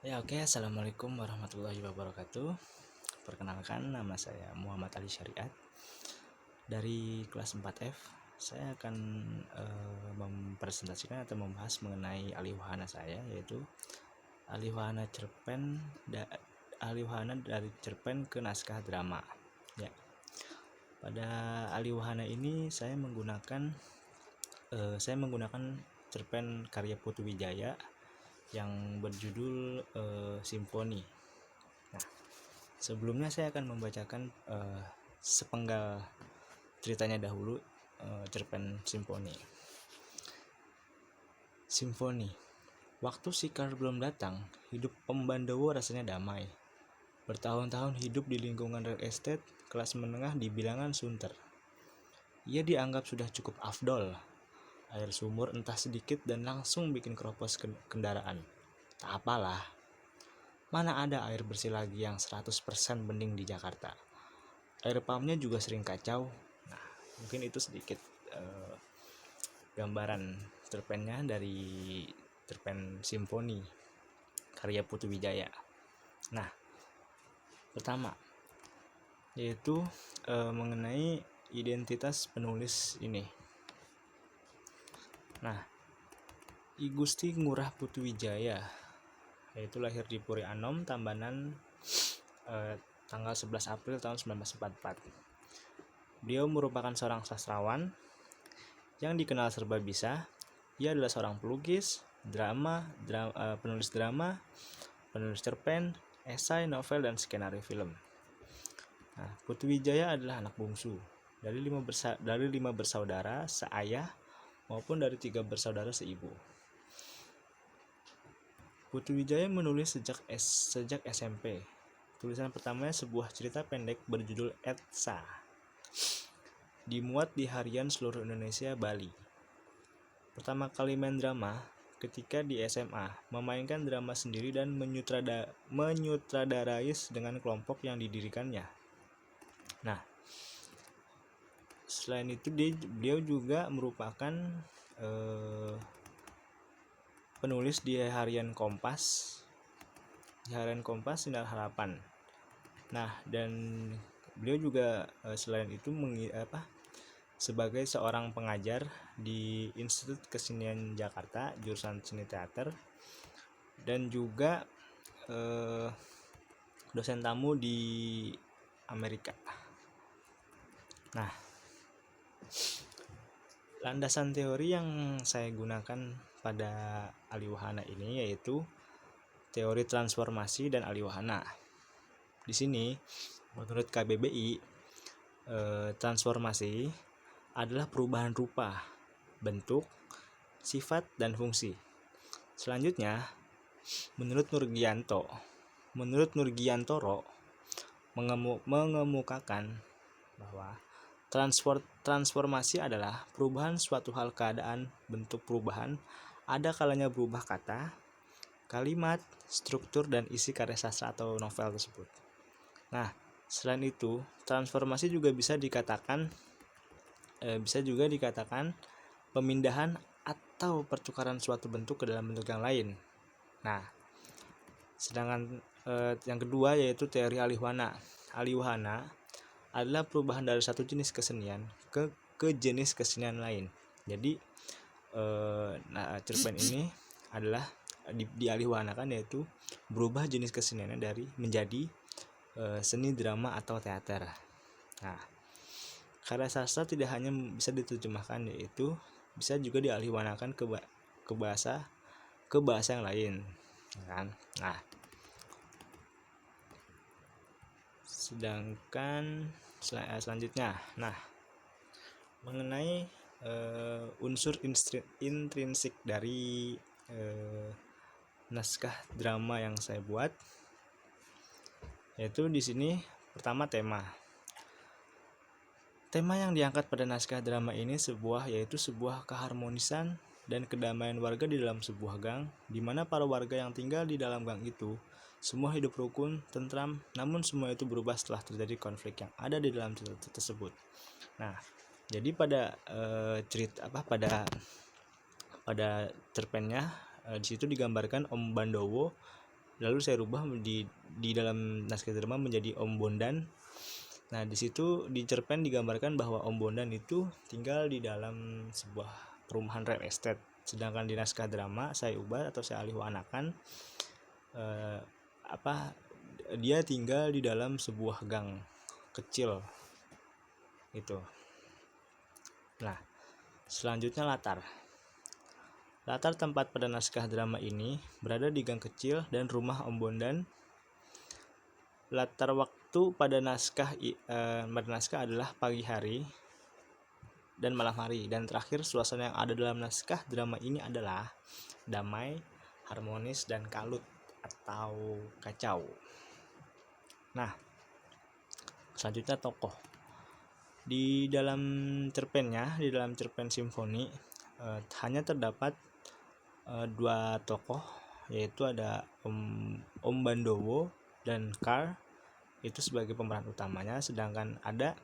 Assalamualaikum warahmatullahi wabarakatuh. Perkenalkan, nama saya Muhammad Ali Syariat dari kelas 4F. Saya akan mempresentasikan atau membahas mengenai alih wahana saya, yaitu alih wahana dari cerpen ke naskah drama. Ya. Pada alih wahana ini saya menggunakan cerpen karya Putu Wijaya yang berjudul Simfoni. Nah, sebelumnya saya akan membacakan sepenggal ceritanya dahulu, cerpen Simfoni. Simfoni. Waktu Sikar belum datang, hidup Pembandowo rasanya damai. Bertahun-tahun hidup di lingkungan real estate kelas menengah di bilangan Sunter. Ia dianggap sudah cukup afdol. Air sumur entah sedikit dan langsung bikin keropos kendaraan. Tak apalah. Mana ada air bersih lagi yang 100% bening di Jakarta. Air pumpnya juga sering kacau. Nah, mungkin itu sedikit gambaran cerpennya dari cerpen Simfoni karya Putu Wijaya. Nah, pertama yaitu mengenai identitas penulis ini. Nah, I Gusti Ngurah Putu Wijaya, yaitu lahir di Puri Anom, Tambanan, tanggal 11 April tahun 1944. Beliau merupakan seorang sastrawan yang dikenal serba bisa. Ia adalah seorang pelukis, penulis drama, penulis cerpen, esai, novel, dan skenario film. Nah, Putu Wijaya adalah anak bungsu dari lima bersaudara seayah maupun dari 3 bersaudara seibu. Putu Wijaya menulis sejak SMP. Tulisan pertamanya sebuah cerita pendek berjudul Etsa, dimuat di harian Seluruh Indonesia Bali. Pertama kali main drama ketika di SMA, memainkan drama sendiri dan menyutradarai dengan kelompok yang didirikannya. Nah, selain itu beliau juga merupakan penulis di harian Kompas, Sinar Harapan. Nah, dan beliau juga selain itu sebagai seorang pengajar di Institut Kesenian Jakarta jurusan Seni Teater, dan juga dosen tamu di Amerika. Nah, landasan teori yang saya gunakan pada alih wahana ini yaitu teori transformasi dan alih wahana. Di sini, menurut KBBI, transformasi adalah perubahan rupa, bentuk, sifat, dan fungsi. Selanjutnya, menurut Nurgiantoro mengemukakan bahwa transformasi adalah perubahan suatu hal keadaan, bentuk perubahan, ada kalanya berubah kata, kalimat, struktur, dan isi karya sastra atau novel tersebut. Nah, selain itu, transformasi juga bisa juga dikatakan pemindahan atau pertukaran suatu bentuk ke dalam bentuk yang lain. Nah, sedangkan yang kedua yaitu teori alih wahana. Alih wahana adalah perubahan dari satu jenis kesenian ke jenis kesenian lain. Jadi cerpen ini adalah dialih wahanakan, yaitu berubah jenis keseniannya dari menjadi seni drama atau teater. Nah, karya sastra tidak hanya bisa diterjemahkan, yaitu bisa juga dialih wahanakan ke bahasa yang lain, kan? Nah, sedangkan selanjutnya, mengenai unsur intrinsik dari naskah drama yang saya buat, yaitu di sini pertama tema yang diangkat pada naskah drama ini yaitu sebuah keharmonisan dan kedamaian warga di dalam sebuah gang, di mana para warga yang tinggal di dalam gang itu semua hidup rukun, tentram, namun semua itu berubah setelah terjadi konflik yang ada di dalam cerita tersebut. Nah, jadi pada pada cerpennya di situ digambarkan Om Bandowo lalu saya rubah di dalam naskah drama menjadi Om Bondan. Nah, di situ di cerpen digambarkan bahwa Om Bondan itu tinggal di dalam sebuah perumahan real estate. Sedangkan di naskah drama saya ubah atau saya alihwanakan dia tinggal di dalam sebuah gang kecil gitu. Nah, selanjutnya latar tempat pada naskah drama ini berada di gang kecil dan rumah Om Bondan. Latar waktu pada naskah adalah pagi hari dan malam hari, dan terakhir suasana yang ada dalam naskah drama ini adalah damai, harmonis, dan kalut atau kacau. Nah, selanjutnya tokoh. Di dalam cerpen simfoni hanya terdapat 2 tokoh, yaitu ada Om Bandowo dan Carl itu sebagai pemeran utamanya, sedangkan ada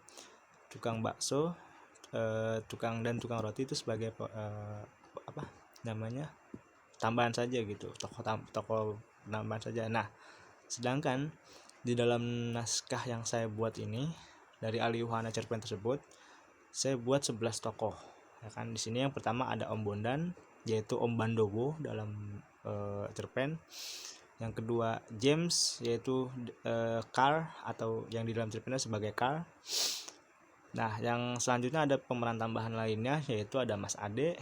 tukang bakso, tukang roti itu sebagai tambahan saja gitu, tokoh tambahan saja. Nah, sedangkan di dalam naskah yang saya buat ini dari alihwana cerpen tersebut saya buat 11 tokoh, ya kan. Di sini yang pertama ada Om Bondan, yaitu Om Bandowo dalam cerpen. Yang kedua James, yaitu Carl atau yang di dalam cerpennya sebagai Carl. Nah, yang selanjutnya ada pemeran tambahan lainnya, yaitu ada Mas Ade,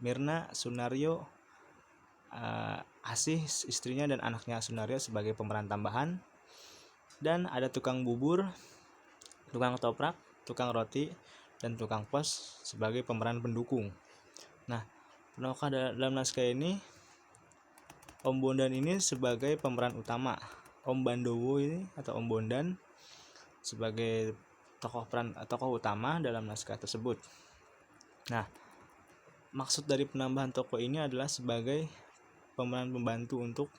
Mirna, Sunario, Asih istrinya dan anaknya Sunario sebagai pemeran tambahan, dan ada tukang bubur, tukang toprak, tukang roti, dan tukang pos sebagai pemeran pendukung. Nah, penokah dalam naskah ini Om Bondan ini sebagai pemeran utama, Om Bandowo ini atau Om Bondan sebagai tokoh utama dalam naskah tersebut. Nah, maksud dari penambahan tokoh ini adalah sebagai pemeran pembantu untuk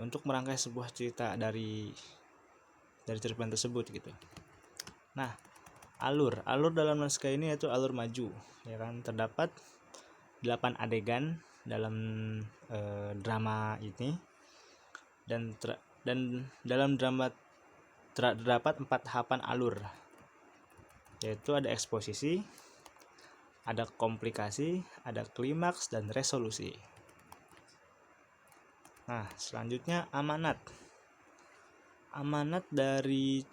untuk merangkai sebuah cerita dari cerpen tersebut gitu. Nah, alur dalam naskah ini yaitu alur maju, ya kan. Terdapat 8 adegan dalam drama ini, dan dalam drama terdapat 4 tahapan alur, yaitu ada eksposisi, ada komplikasi, ada klimaks, dan resolusi. Nah, selanjutnya amanat dari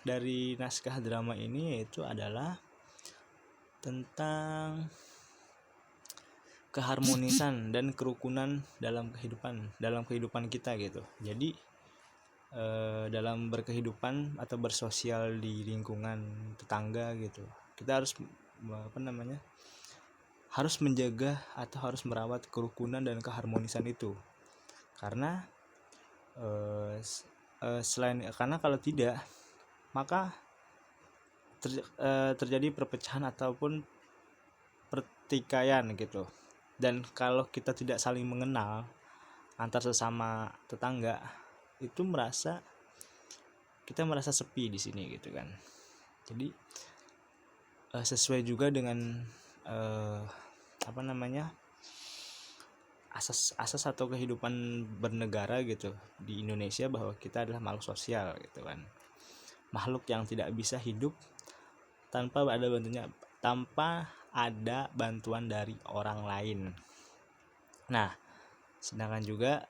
dari naskah drama ini yaitu adalah tentang keharmonisan dan kerukunan dalam kehidupan kita gitu. Jadi dalam berkehidupan atau bersosial di lingkungan tetangga gitu, kita harus harus menjaga atau harus merawat kerukunan dan keharmonisan itu, karena karena kalau tidak maka terjadi perpecahan ataupun pertikaian gitu. Dan kalau kita tidak saling mengenal antar sesama tetangga, itu kita merasa sepi di sini gitu kan. Jadi sesuai juga dengan asas atau kehidupan bernegara gitu di Indonesia, bahwa kita adalah makhluk sosial gitu kan, makhluk yang tidak bisa hidup tanpa ada bantuan dari orang lain. Nah, sedangkan juga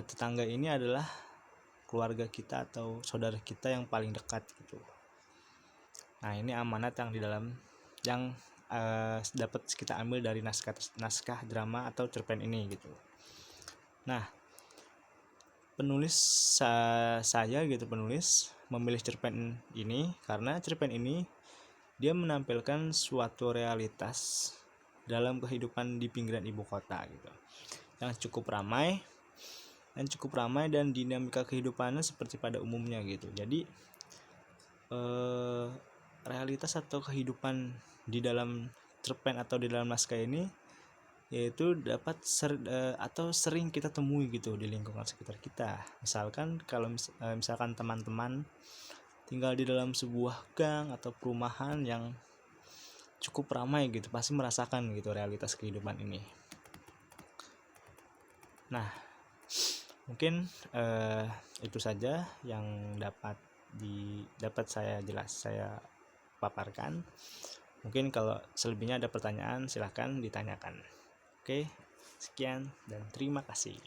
tetangga ini adalah keluarga kita atau saudara kita yang paling dekat gitu. Nah, ini amanat yang dapat kita ambil dari naskah drama atau cerpen ini gitu. Nah, penulis memilih cerpen ini karena cerpen ini dia menampilkan suatu realitas dalam kehidupan di pinggiran ibu kota gitu, yang cukup ramai dan dinamika kehidupannya seperti pada umumnya gitu. Jadi realitas atau kehidupan di dalam cerpen atau di dalam naskah ini yaitu dapat sering kita temui gitu di lingkungan sekitar kita. Misalkan kalau misalkan teman-teman tinggal di dalam sebuah gang atau perumahan yang cukup ramai gitu, pasti merasakan gitu realitas kehidupan ini. Nah, mungkin itu saja yang dapat saya paparkan. Mungkin kalau selebihnya ada pertanyaan silahkan ditanyakan. Oke, sekian dan terima kasih.